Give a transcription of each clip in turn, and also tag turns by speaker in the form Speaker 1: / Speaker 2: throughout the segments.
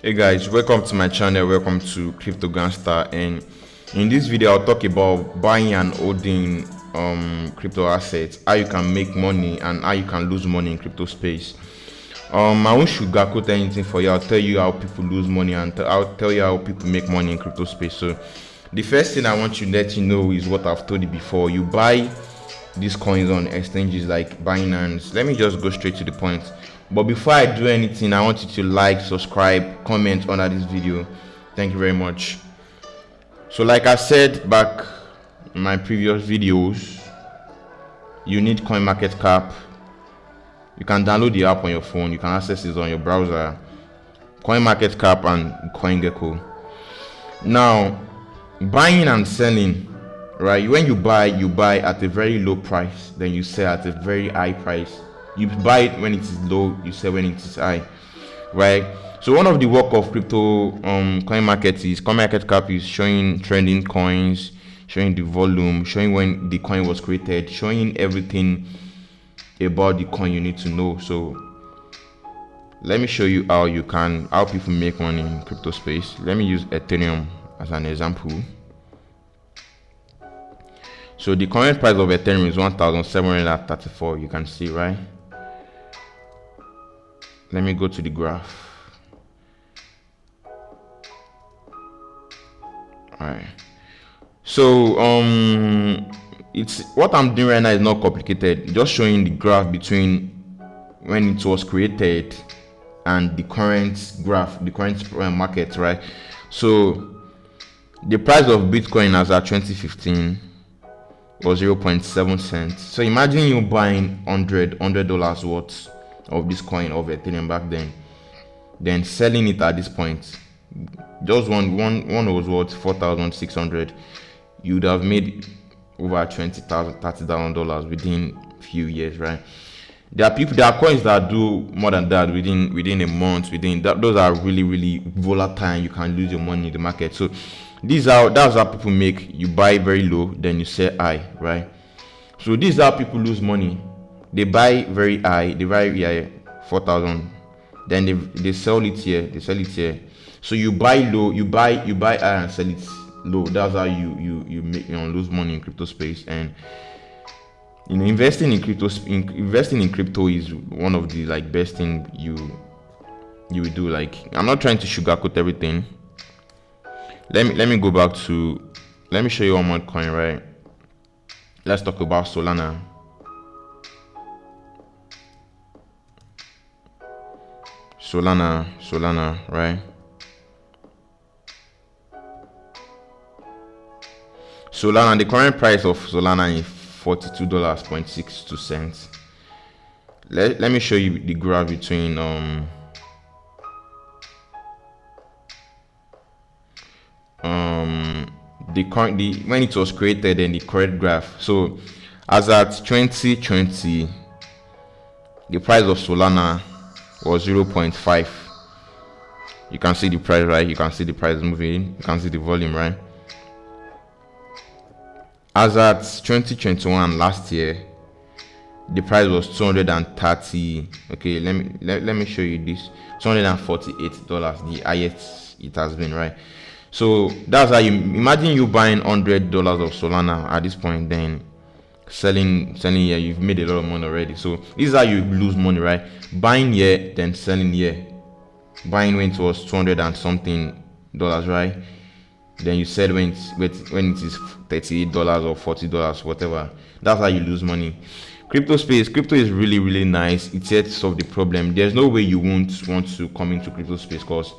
Speaker 1: Hey guys, welcome to my channel. Welcome to Crypto Gangster, and in this video I'll talk about buying and holding crypto assets, how you can make money and how you can lose money in crypto space. I won't sugarcoat anything for you. I'll tell you how people lose money and I'll tell you how people make money in crypto space. So the first thing I want to let you know is what I've told you before. You buy these coins on exchanges like Binance. Let me just go straight to the point. But before I do anything, I want you to like, subscribe, comment under this video. Thank you very much. So like I said back in my previous videos, you need CoinMarketCap. You can download the app on your phone. You can access it on your browser. CoinMarketCap and CoinGecko. Now, buying and selling, right? When you buy at a very low price, then you sell at a very high price. You buy it when it is low, you sell when it is high, right? So one of the work of crypto CoinMarketCap is showing trending coins, showing the volume, showing when the coin was created, showing everything about the coin you need to know. So let me show you how people make money in crypto space. Let me use Ethereum as an example. So the current price of Ethereum is 1,734. You can see, right? Let me go to the graph. All right. So it's what I'm doing right now is not complicated. Just showing the graph between when it was created and the current graph, the current market, right? So the price of Bitcoin as at 2015 was 0.7 cents. So imagine you buying $100 worth of this coin of Ethereum back then selling it at this point. Just one was worth 4,600. You would have made over $30,000 within a few years, right? There are coins that do more than that within a month. Those are really volatile. You can lose your money in the market. So that's how people make. You buy very low, then you sell high, right? So this is how people lose money. They buy very high, 4,000, then they sell it here. So you buy low, you buy high and sell it low. That's how you make lose money in crypto space. And investing in crypto is one of the best thing you will do. I'm not trying to sugarcoat everything. Let me go back to, let me show you one more coin, right? Let's talk about Solana. Solana, right? Solana, the current price of Solana is $42.62. Let me show you the graph between when it was created and the correct graph. So as at 2020, the price of Solana was 0.5. You can see the price, right? You can see the price moving. You can see the volume, right? As at 2021, last year, the price was 230. Okay, let me show you this. $248, the highest it has been, right? So that's how you imagine you buying $100 of Solana at this point, then selling here. You've made a lot of money already. So this is how you lose money, right? Buying here, then selling here. Buying when it was 200 and something dollars, right? Then you sell when it is $38 or $40, whatever. That's how you lose money. Crypto is really nice. It's here to solve the problem. There's no way you won't want to come into crypto space, because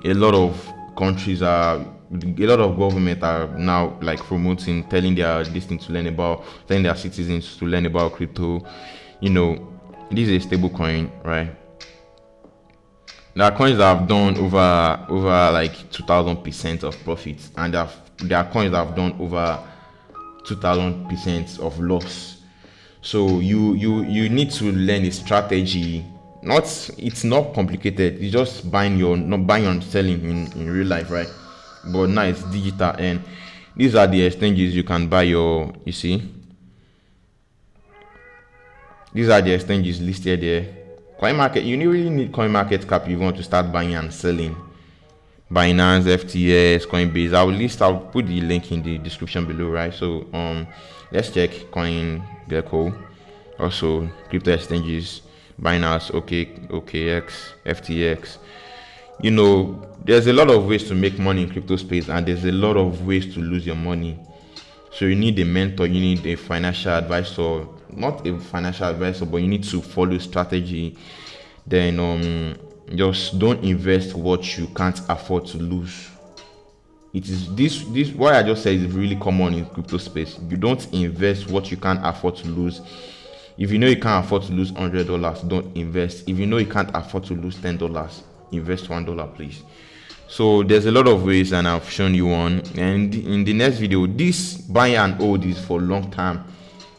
Speaker 1: a lot of countries a lot of government are now promoting, telling their citizens to learn about crypto. This is a stable coin, right? There are coins that have done over 2,000% of profits, and there are coins that have done over 2,000% of loss. So you need to learn a strategy. It's not complicated. It's just buying and selling in real life, right? But now it's digital, and these are the exchanges you can buy you see. These are the exchanges listed there. CoinMarket, you really need CoinMarketCap if you want to start buying and selling Binance, FTS, Coinbase. I'll put the link in the description below, right? So let's check CoinGecko, also crypto exchanges, Binance, OKX, FTX. There's a lot of ways to make money in crypto space, and there's a lot of ways to lose your money. So you need a mentor, you need a financial advisor, not a financial advisor, but you need to follow strategy. Then just don't invest what you can't afford to lose. It is this what I just said is really common in crypto space. You don't invest what you can't afford to lose. If you know you can't afford to lose $100, don't invest. If you know you can't afford to lose $10, invest $1, please. So there's a lot of ways, and I've shown you one. And in the next video, this buy and hold is for long time,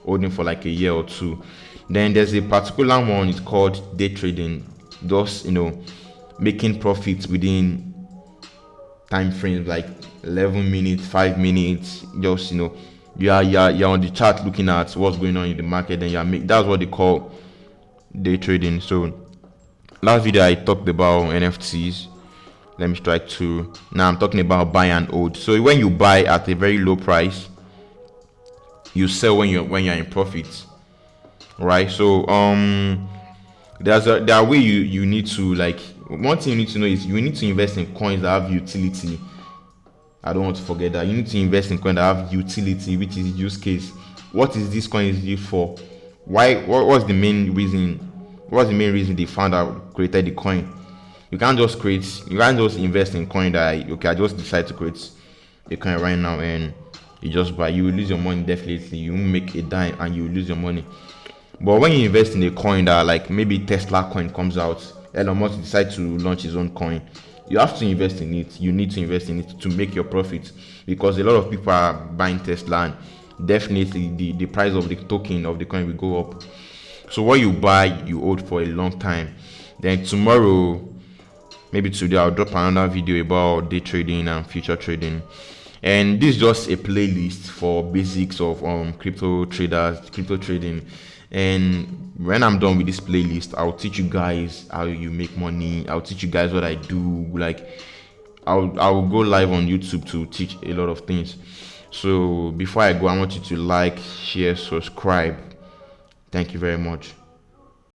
Speaker 1: holding for like a year or two. Then there's a particular one, it's called day trading, just making profits within time frames like 11 minutes, 5 minutes. Just you're on the chart looking at what's going on in the market, and that's what they call day trading. So last video I talked about NFTs. Let me strike two. Now I'm talking about buy and hold. So when you buy at a very low price, you sell when you're in profit, right? So there are way you need to, like, one thing you need to know is you need to invest in coins that have utility. I don't want to forget that. You need to invest in coins that have utility, which is use case. What is this coin used for? What's the main reason? What's the main reason they found out, created the coin? You can't just invest in coin that, okay, I just decide to create a coin right now and you just buy. You will lose your money, definitely. You won't make a dime and you will lose your money. But when you invest in a coin that, like, maybe Tesla coin comes out, Elon Musk decides to launch his own coin, you have to invest in it. You need to invest in it to make your profit, because a lot of people are buying Tesla, and definitely the price of the token of the coin will go up. So what you buy, you hold for a long time. Then tomorrow, maybe today, I'll drop another video about day trading and future trading. And this is just a playlist for basics of crypto trading. And when I'm done with this playlist, I'll teach you guys how you make money. I'll teach you guys what I do. Like, I'll go live on YouTube to teach a lot of things. So before I go, I want you to like, share, subscribe. Thank you very much.